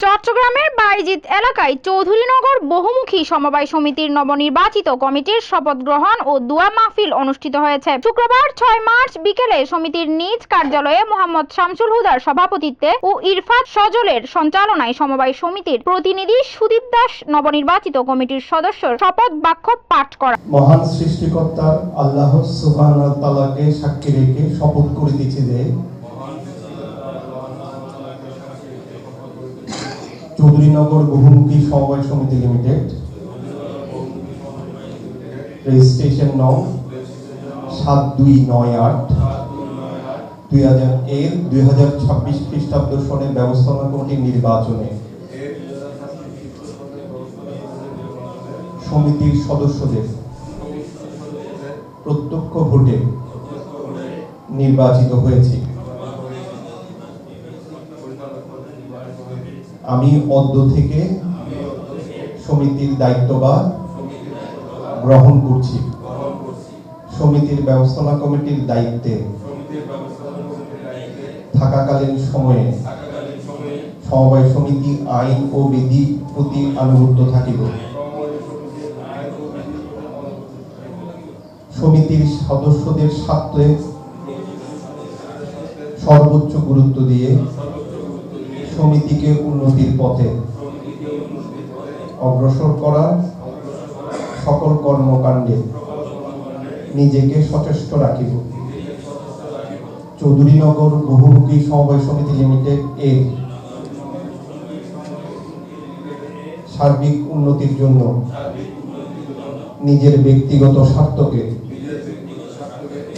চট্টগ্রামের বায়েজিদ এলাকায় চৌধুরীনগর বহুমুখী সমবায় সমিতির নবনির্বাচিত কমিটির শপথ গ্রহণ ও দোয়া মাহফিল অনুষ্ঠিত হয়েছে। শুক্রবার 6 মার্চ বিকেলে সমিতির নিজ কার্যালয়ে মোহাম্মদ শামসুল হুদার সভাপতিত্বে ও ইরফাত সজলের সঞ্চালনায় সমবায় সমিতির প্রতিনিধি সুদীপ দাস নবনির্বাচিত কমিটির সদস্যর শপথ বাক্য পাঠ করা। মহান সৃষ্টিকর্তা আল্লাহ সুবহানাহু ওয়া তাআলাকে সাক্ষী রেখে শপথ করিতেছি যে চৌধুরীনগর বহুমুখী সমবায় সমিতি লিমিটেড রেজিস্ট্রেশন নং 7298/2026 খ্রিস্টাব্দ সনের ব্যবস্থাপনা কমিটির নির্বাচনে সমিতির সদস্যদের প্রত্যক্ষ ভোটে নির্বাচিত হয়েছে। আমি অদ্য থেকে সমিতির দায়িত্বভার গ্রহণ করছি। সমিতির ব্যবস্থাপনা কমিটির দায়িত্বে থাকাকালীন সময়ে সমবায় সমিতি আইন ও বিধি প্রতি আনুগত্য থাকিব। সমিতির সদস্যদের স্বার্থে সর্বোচ্চ গুরুত্ব দিয়ে সমিতিকে উন্নতির পথে অগ্রসর করা সকল কর্মকাণ্ডে নিজেকে সচেষ্ট রাখিব। চৌধুরীনগর বহুমুখী সমবায় সমিতি লিমিটেড এর সার্বিক উন্নতির জন্য নিজের ব্যক্তিগত স্বার্থকে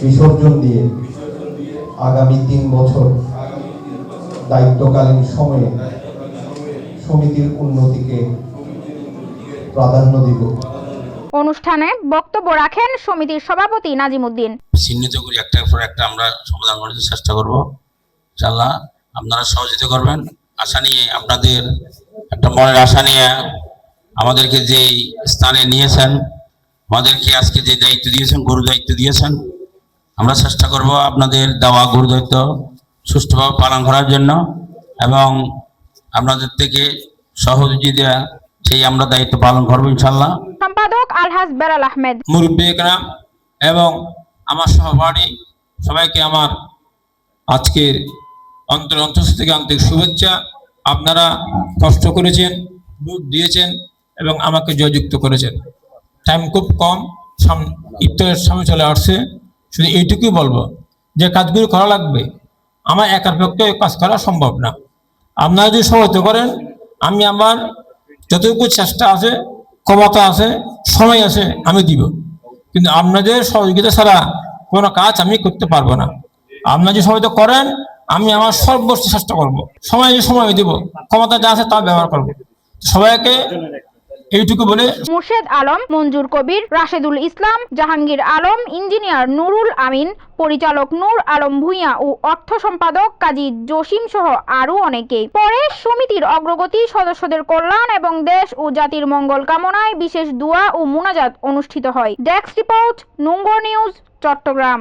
বিসর্জন দিয়ে আগামী 3 বছর দায়িত্বকালীন সময়ে সমিতির উন্নতিকে প্রাধান্য দিব। অনুষ্ঠানে বক্তব্য রাখেন সমিতির সভাপতি নাজিম উদ্দিন। চিহ্নিত করি একটার পর একটা আমরা সমাধান করার চেষ্টা করব। ইনশাআল্লাহ আপনারা সহযোগিতা করবেন। আশা নিয়ে আপনাদের একটা মনের আশা নিয়ে আমাদেরকে যে স্থানে নিয়েছেন, আমাদেরকে আজকে যে দায়িত্ব দিয়েছেন, গুরু দায়িত্ব দিয়েছেন, আমরা চেষ্টা করব আপনাদের দেওয়া গুরু দায়িত্ব সুষ্ঠুভাবে পালন করার জন্য এবং আপনাদের থেকে সহযোগিতা সেই আমরা দায়িত্ব পালন করবো ইনশাআল্লাহ। সম্পাদক আলহাজ বেলাল আহমেদ, মুরব্বী একরাম এবং আমার সহপাঠী সবাইকে আমার আজকের অন্তঃস্থল থেকে আন্তরিক শুভেচ্ছা। আপনারা কষ্ট করেছেন, ভোট দিয়েছেন এবং আমাকে জয়যুক্ত করেছেন। টাইম খুব কম, ইফতারের সময় চলে আসছে। শুধু এইটুকুই বলবো যে কাজগুলো করা লাগবে, আমার একার পক্ষে কাজ করা সম্ভব না। আপনারা যদি সহায়তা করেন, আমি আমার যতটুকু চেষ্টা আছে, ক্ষমতা আছে, সময় আছে, আমি দিব। কিন্তু আপনাদের সহযোগিতা ছাড়া কোনো কাজ আমি করতে পারবো না। আপনারা যদি সহায়তা করেন, আমি আমার সর্বোচ্চ চেষ্টা করবো। সময় দিব, ক্ষমতা যা আছে তা ব্যবহার করবো। সবাইকে এইটুকু বলে মুর্শেদ আলম, মঞ্জুর কবির, রাশেদুল ইসলাম, জাহাঙ্গীর আলম, ইঞ্জিনিয়ার নুরুল আমিন, পরিচালক নূর আলম ভূঁইয়া ও অর্থ সম্পাদক কাজী জসিম সহ আরো অনেকেই। পরে সমিতির অগ্রগতি, সদস্যদের কল্যাণ এবং দেশ ও জাতির মঙ্গল কামনায় বিশেষ দোয়া ও মুনাজাত অনুষ্ঠিত হয়। Desk report, Nongor news, Chittagong.